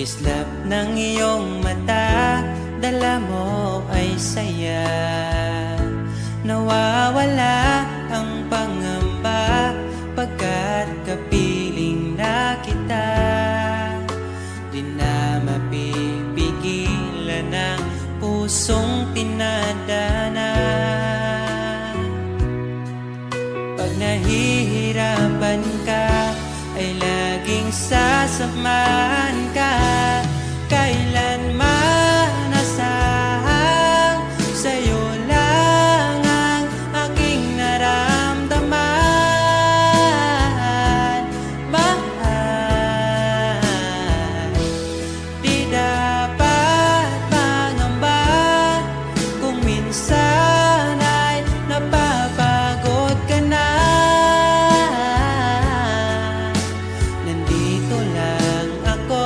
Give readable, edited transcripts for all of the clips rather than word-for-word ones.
Kislap ng iyong mata, dala mo ay saya. Nawawala ang pangamba pagkat kapiling na kita. Di na mapipigilan ang pusong tinadana. Pag nahihirapan ka, ay laging sasamahan ka. Kailanman asahang sa'yo lang ang aking naramdaman. Mahal, di dapat mangamba kung minsan ay napapagod ka na. Nandito lang ako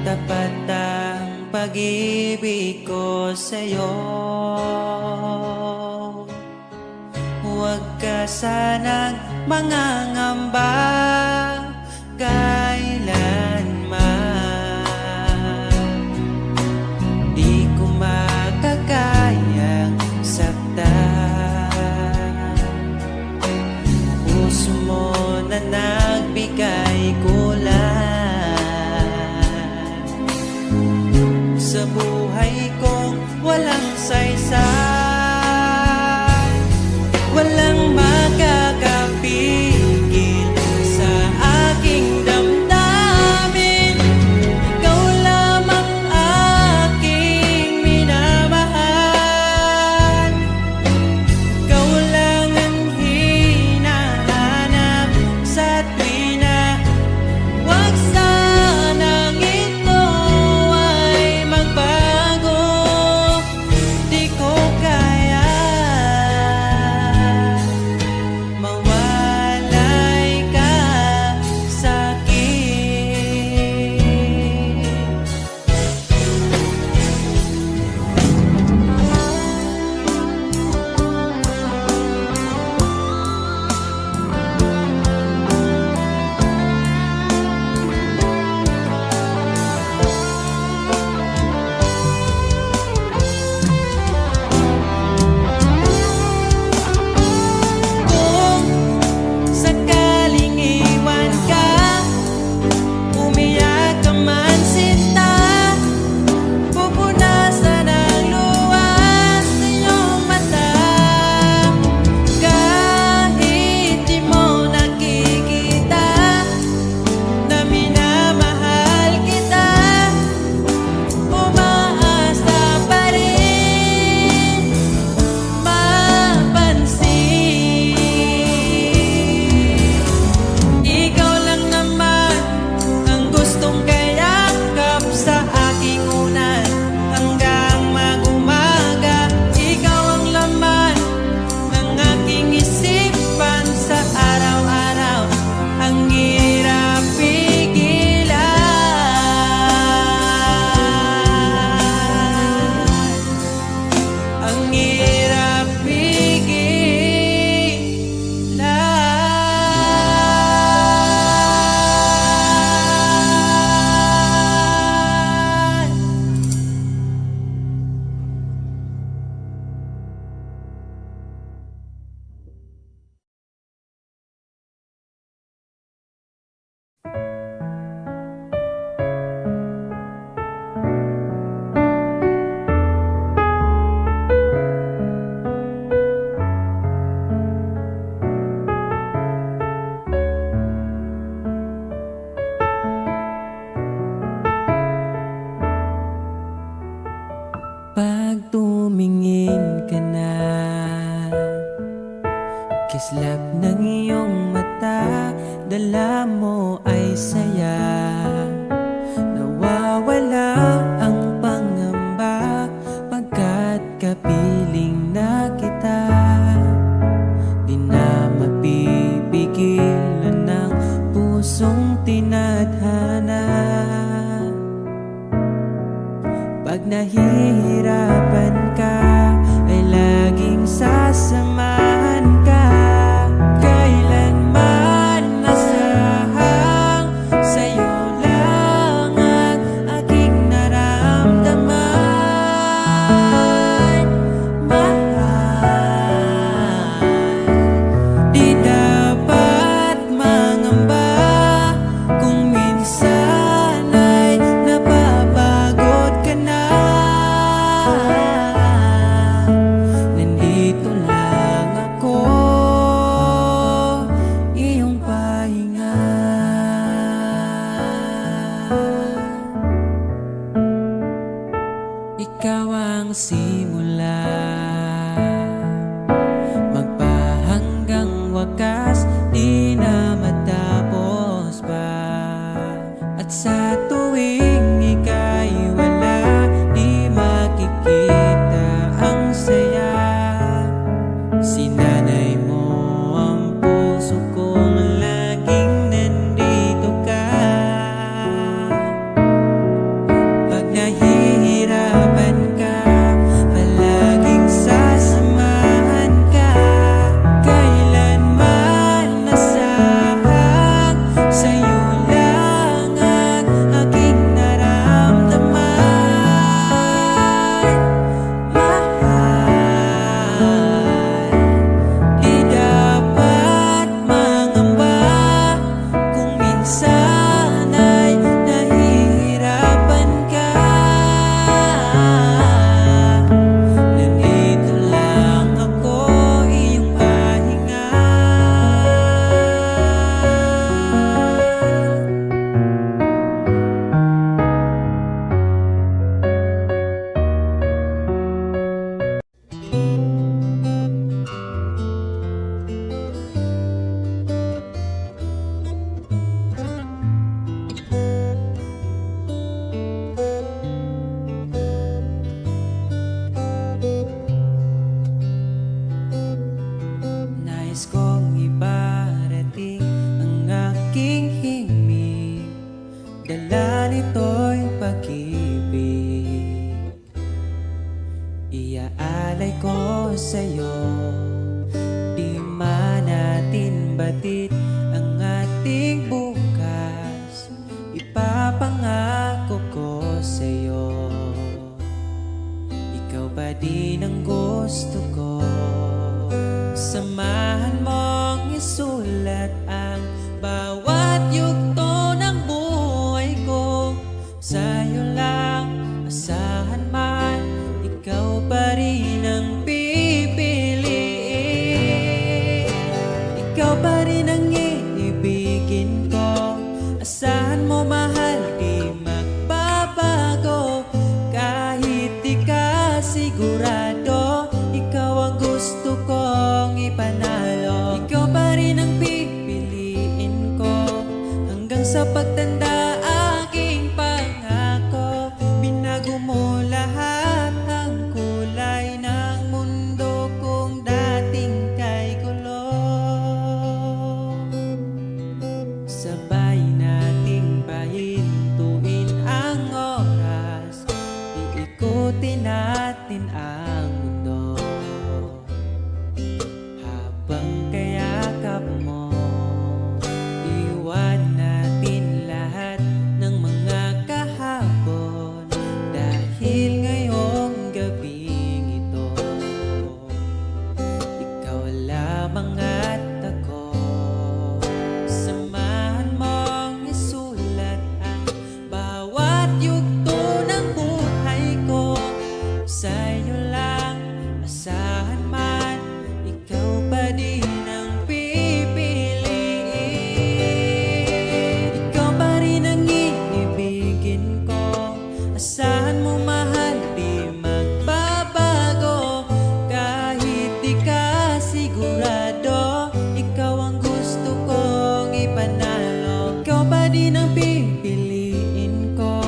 tapat ang pag-ibig ko sa'yo. Huwag ka sanang mangangamba kailanman. Di ko makakayang saktan. Puso mo na nagbigay kulan sa buhay kong walang saysay. Walang makakapigil sa aking damdamin. Ikaw lamang aking minamahal. Ikaw lang ang hinahanap sa tuwina. Huwag sanang ito ay magbago. Di ko kaya mawalay ka sa'kin. Kung sakaling iwan ka, umiyak ka man sinta, pupunasan ang luwas sa iyong mata. Kahit di mo nakikita na minamahal kita, umaasa pa rin mapansin. Ikaw lang naman ang gustong kayakap sa aking unan hanggang mag-umaga. Ikaw ang laman ng aking isipan sa araw-araw. Ang hirap pigilan. Ang hirap pigilan. Pag tumingin ka na, kislap ng iyong mata, dala mo ay saya. Nawawala ang pangamba pagkat kapiling na kita. Di na mapipigilan ng pusong tinadhana. Pag nahihirapan ka, ay laging sasamahan ka. Kailanman masahang sa'yo lang ang aking naramdaman. Mahal, di dapat mangamba kung minsan ay napapagod ka na. Nandito lang ako, iyong pahinga. Ikaw ang simula, magpahanggang wakas, di na matapos pa. At sa tuwing ika'y wala, di makikita ang saya. Sinanay mo ang puso kong laging nandito ka. pa din ang gusto ko. Samahan mong isulat ang bawat yugto ng buhay ko. Sa'yo lang, asahan man, ikaw pa rin ang pipiliin. Ikaw pa rin ang iibigin ko. Asahan mo mahal, di magbabago. Kahit di ka sigurado, ikaw ang gusto kong ipanalo. Ikaw pa rin ang pipiliin ko. Hanggang sa pagtanda aking pangako. Binago mo lahat ang kulay ng mundo kung dating kay gulo. Sabay nating pahintuin ang oras, iikutin natin ang mundo. Habang kayakap mo, iwan natin lahat ng mga kahapon. Dahil ngayong gabing ito, ikaw lamang at ako. Samahan mong isulat ang bawat yugto ng buhay ko. Sa'yo lang, asahan man, ikaw pa din ang pipiliin. Ikaw pa rin ang iibigin ko. Asahan mo mahal, di magbabago. Kahit di ka sigurado, ikaw ang gusto kong ipanalo. Ikaw pa din ang pipiliin ko.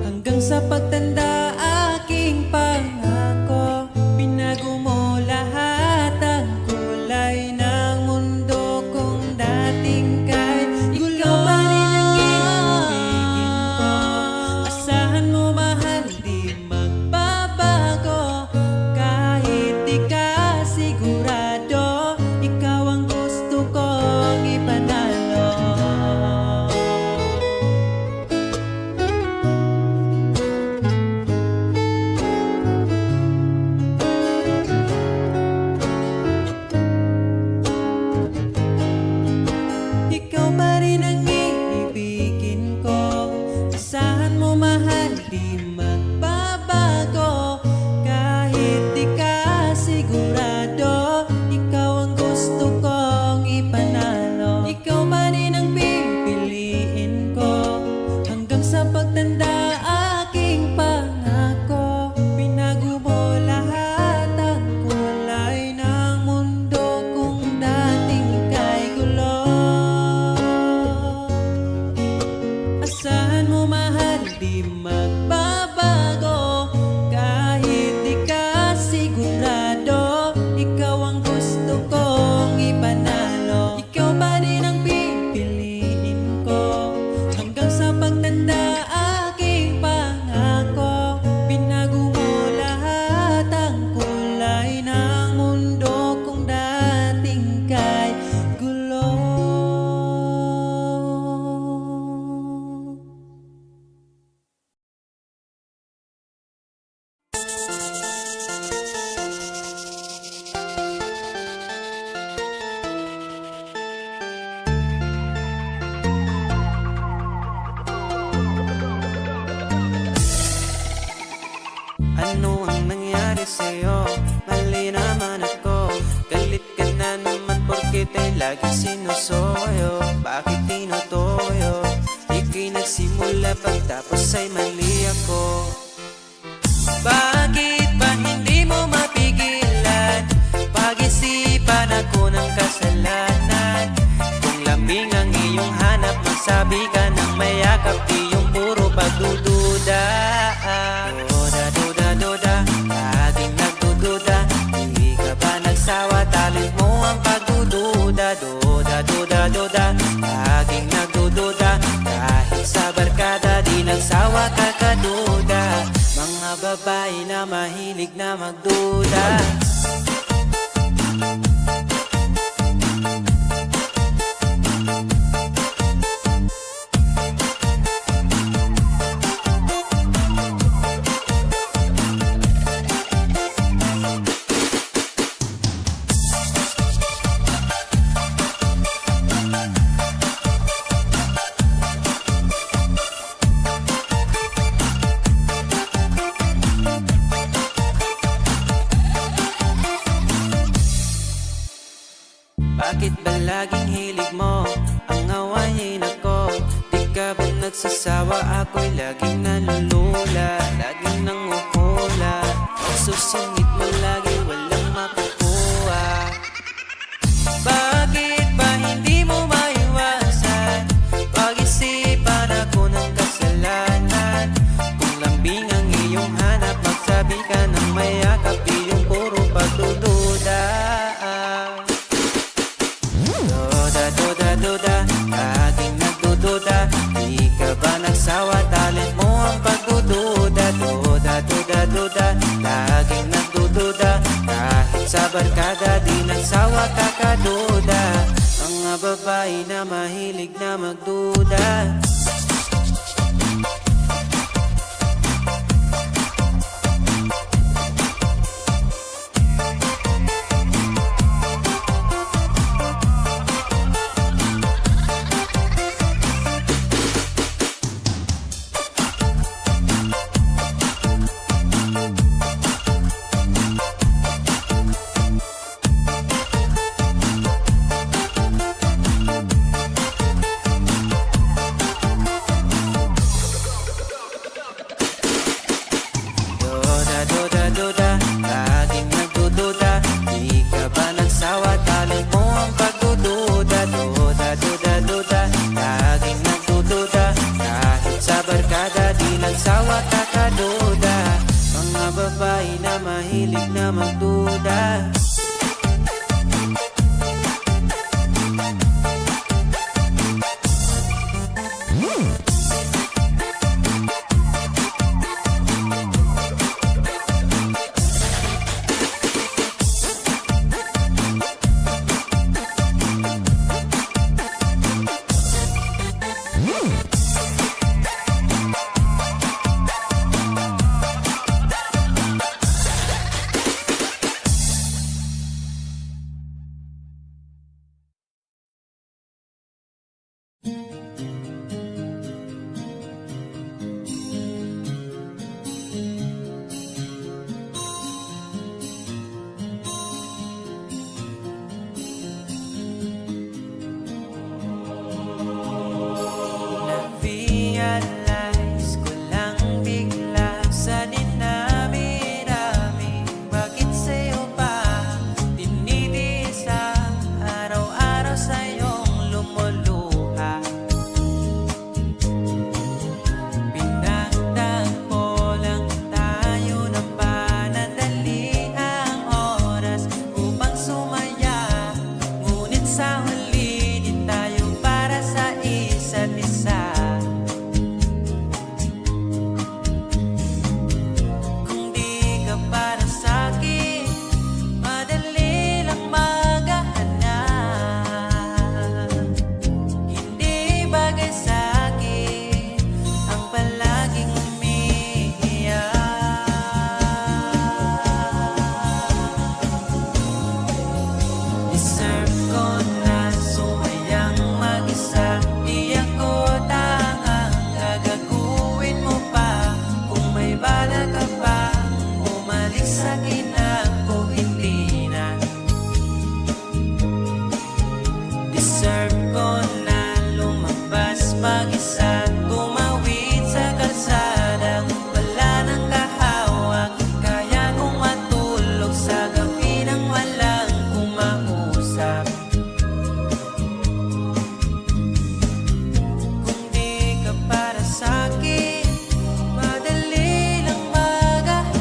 Hanggang sa pagtanda aking pangako. Binago mo lahat ang kulay ng mundo kung dating kay gulo. Ikaw pa rin ang iibigin ko. Asahan mo mahal, di magbabago. Kahit di ka sigurado, ikaw ang gusto kong ipanalo. Ikaw pa rin ang iibigin ko. Asahan mo mahal, di magbabago. Kahit di ka sigurado, ikaw ang gusto kong ipanalo. Ikaw pa rin ang pipiliin ko. Hanggang sa pagtanda aking pangako. Binago mo lahat ang kulay ng mundo kung dating kay gulo. Asahan mo mahal, di magbabago. Kahit di ka sigurado, ikaw ang gusto kong ipanalo. Ikaw pa rin ang pipiliin ko. Hanggang sa pagtanda aking pangako. Binago mo lahat ang kulay ng mundo kung dating kay gulo. Ano ang nangyari sa'yo? Mali naman ako. Galit ka na naman porket ay lagi sinusoyo. Bakit tinutoyo? Ika'y nagsimula pagtapos ay mali ako. Bakit ba hindi mo mapigilan? Pag-isipan ako ng kasalanan. Kung lambing ang iyong hanap, magsabi ka ng mayakap, di yung puro pagdududa. Duda, laging nagdududa. Di ka ba nagsawa? Talent mo ang pagdududa. Duda, laging nagdududa. Kahit sa barkada, di nagsawa ka kaduda. Mga babae na mahilig na magduda. Bakit ba laging hilig mo ang awayin ako? Di ka ba nagsasawa? Ako'y laging nalulula, laging nanguhula. Magsusungit mo lagi, walang makukuha. Bakit ba hindi mo maiwasan? Pag-isipan ako ng kasalanan. Kung lambing ang iyong hanap, magsabi ka ng mayakap, iyong puro pagdududa. Duda, duda, duda, laging nagdududa. Di ka ba nagsawa? Talent mo ang pagdududa. Duda, duda, duda, laging nagdududa. Kahit sa barkada, di nagsawa kakaduda. Mga babae na mahilig na magduda. Duda, duda, laging nagdududa. Di ka ba nagsawa? Talent mo ang pagdududa. Duda, duda, duda, laging nagdududa. Kahit sa barkada, di nagsawa kakaduda. Mga babae na mahilig na magduda. Na-realize ko lang bigla sa dinami-dami. Bakit sa'yo pa tinitiis ang araw-araw sa'yong lumuluha? Pinagtagpo lang tayo ng panandali ang oras upang sumaya. Ngunit sa huli di tayo para sa isa't isa. Kung di ka para sa'kin, madali lang maghahanap. Hindi bagay sa'kin ang palaging umiiyak. Deserve ko na sumayang mag-isa. Di ako tangang gagaguhin mo pa. Kung may bala ka pa, umalik sa'kin ako, hindi na. Deserve ko na lumabas mag-isa, tumawid sa kalsadang wala nang kahawak. Kaya kong matulog sa gabi nang walang kumausap. Kung di ka para sa'kin, madali lang maghahanap.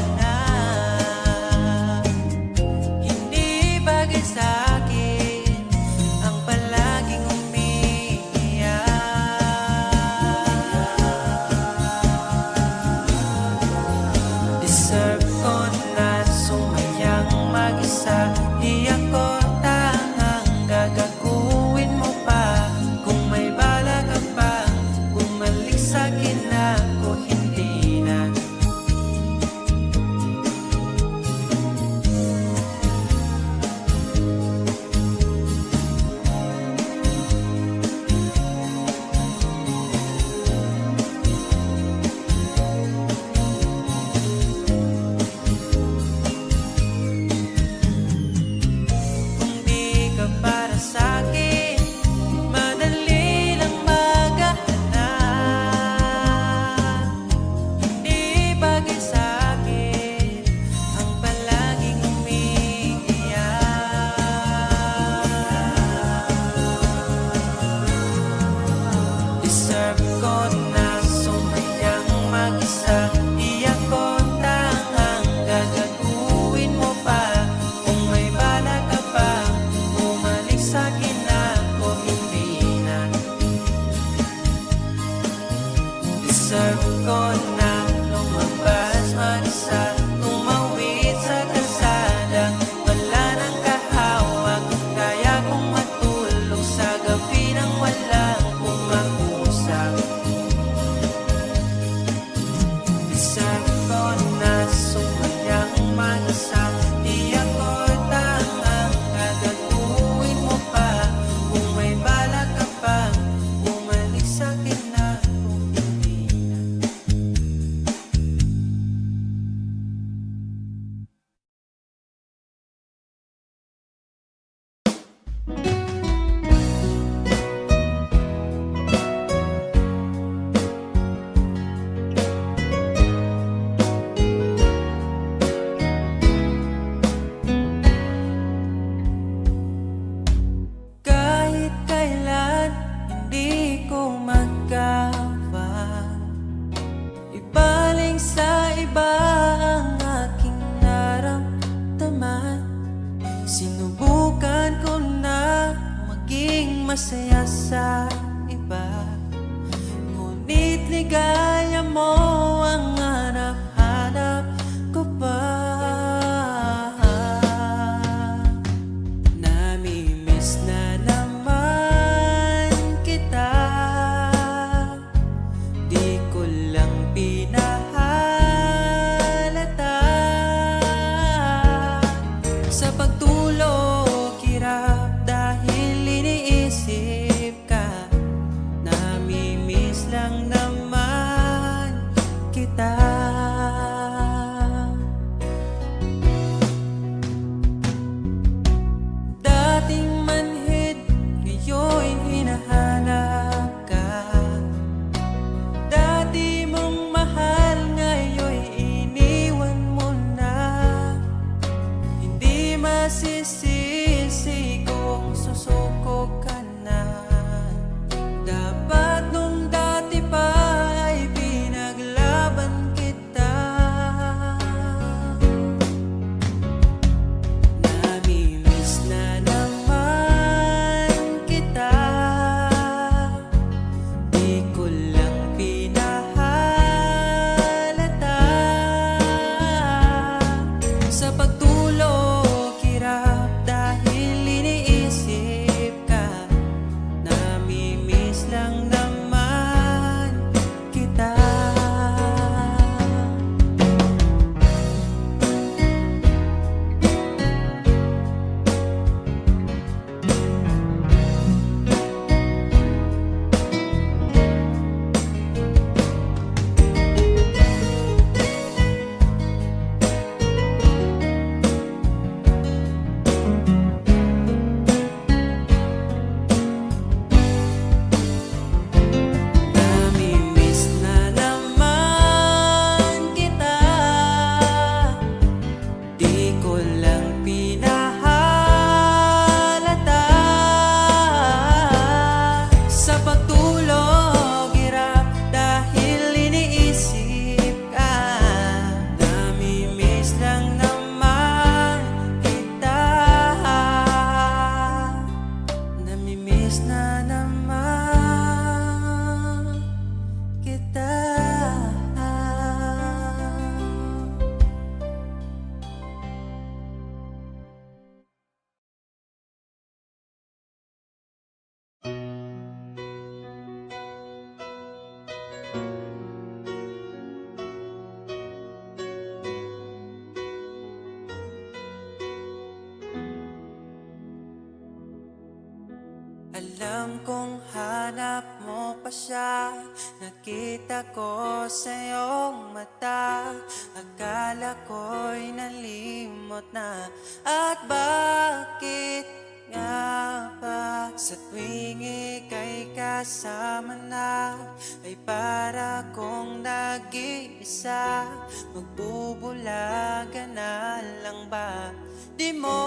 Alam kong hanap mo pa siya, nakita ko sa iyong mata. Akala ko'y nalimot na, at bakit nga ba sa tuwing ika'y kasama na, ay para kong nag-iisa? Magbubulaga na lang ba? Di mo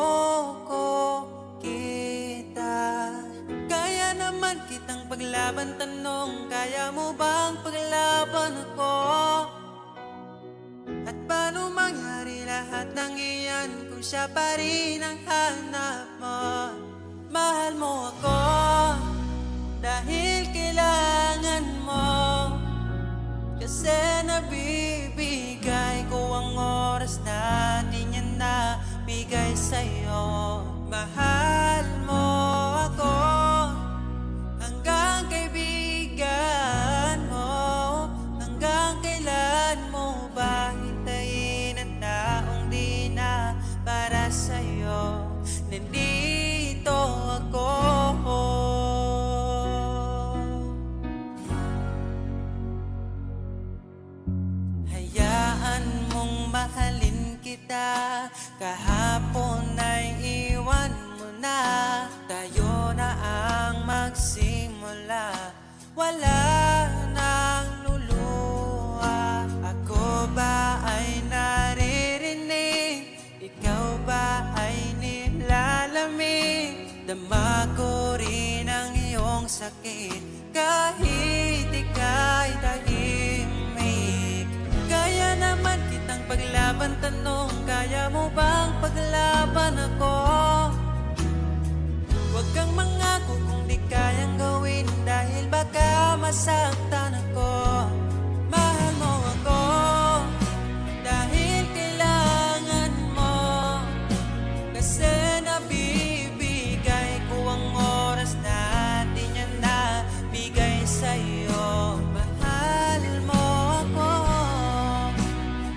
ko kita. Kaya naman kitang paglaban, tanong, kaya mo bang paglaban ako? At paano mangyari lahat ng iyan kung siya pa rin ang hanap mo? Mahal mo ako dahil kailangan mo, kasi nabibigay ko ang oras na di niya nabigay sa'yo. Mahal mo ako hanggang kaibigan mo. Hanggang kailan mo ba hintayin ang taong di na para sa'yo? Nandito ako. Hayaan mong mahalin kita, kahapon ay iwan mo na. Tayo na ang magsimula, wala nang luluha. Ako ba ay naririnig? Ikaw ba ay nilalamig? Dama ko rin ang iyong sakit kahit ika'y tahimik. Kaya naman kitang paglaban, tanong, kaya mo bang paglaban ako? Huwag kang mangako kung di kayang gawin, dahil baka masaktan ako. Mahal mo ako dahil kailangan mo, kasi nabibigay ko ang oras na di niya nabigay sa'yo. Mahal mo ako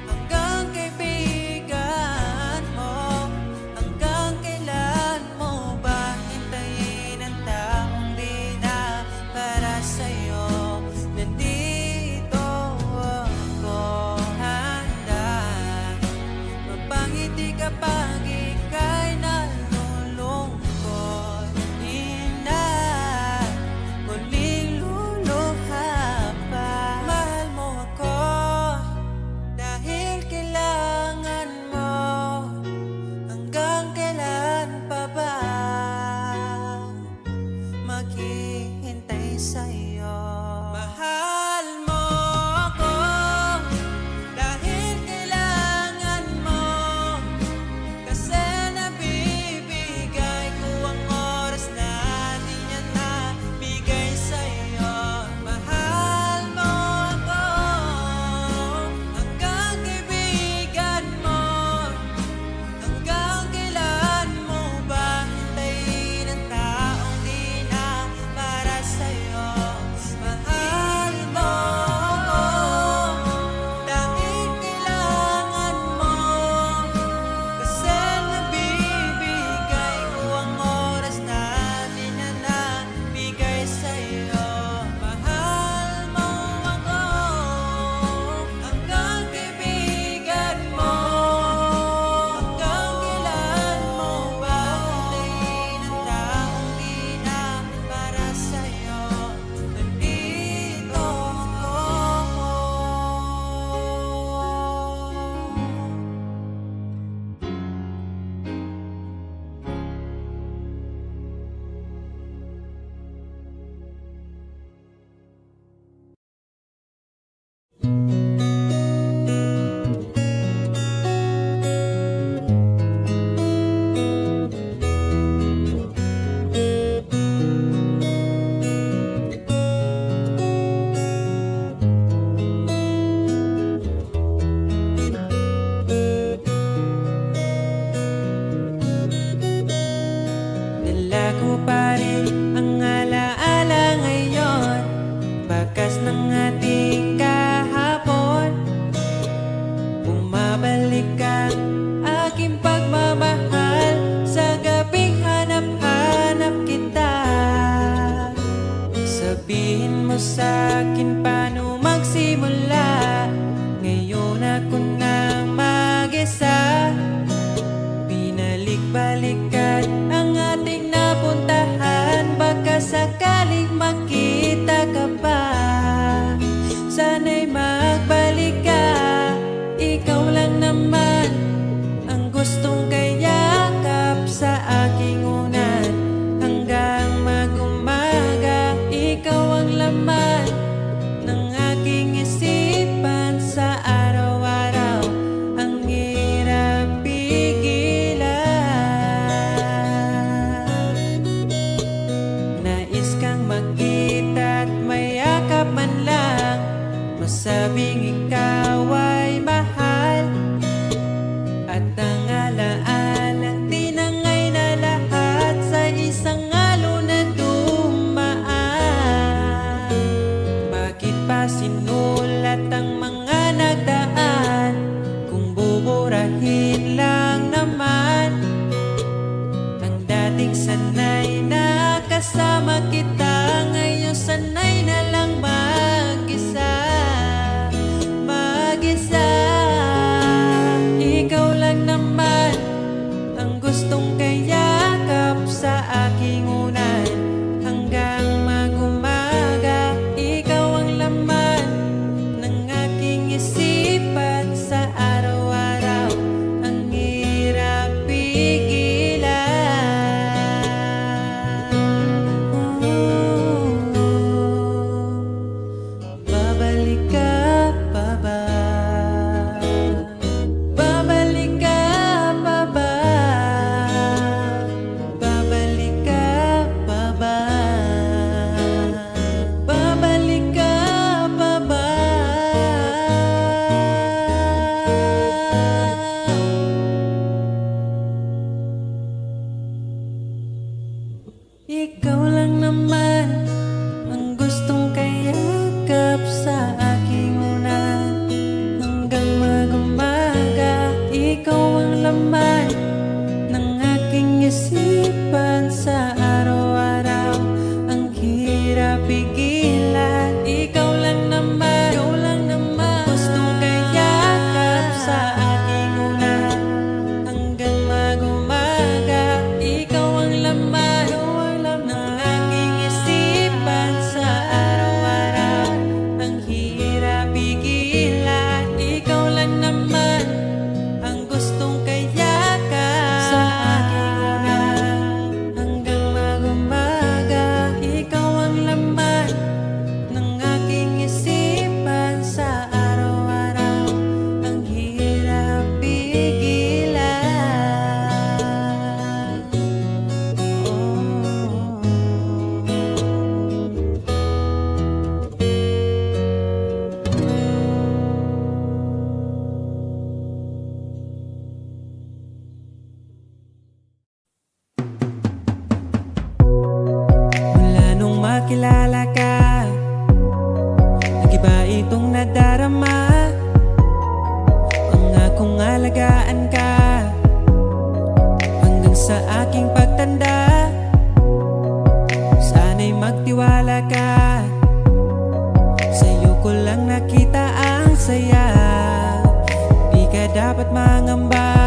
hanggang kaibigan mo. Hanggang kailan mo ba hintayin ang taong di na para sa'yo? Nandito ikaw ang laman ng aking isipan sa araw-araw. Ang hirap pigilan, ikaw lang naman, gustong kayakap sa aking unan hanggang mag-umaga. Ikaw ang laman ng aking isipan sa araw-araw. Ang hirap pigilan, ikaw lang naman ang gustong kayakap sa aking unan hanggang mag-umaga. Ikaw ang laman ng aking isipan sa araw-araw. Ang hirap pigilan. Mula nung makilala ka, nag-iba itong nadarama. Pangakong alagaan ka hanggang sa aking pagtanda. Sana'y magtiwala ka, sa'yo ko lang nakita ang saya. Di ka dapat mangamba,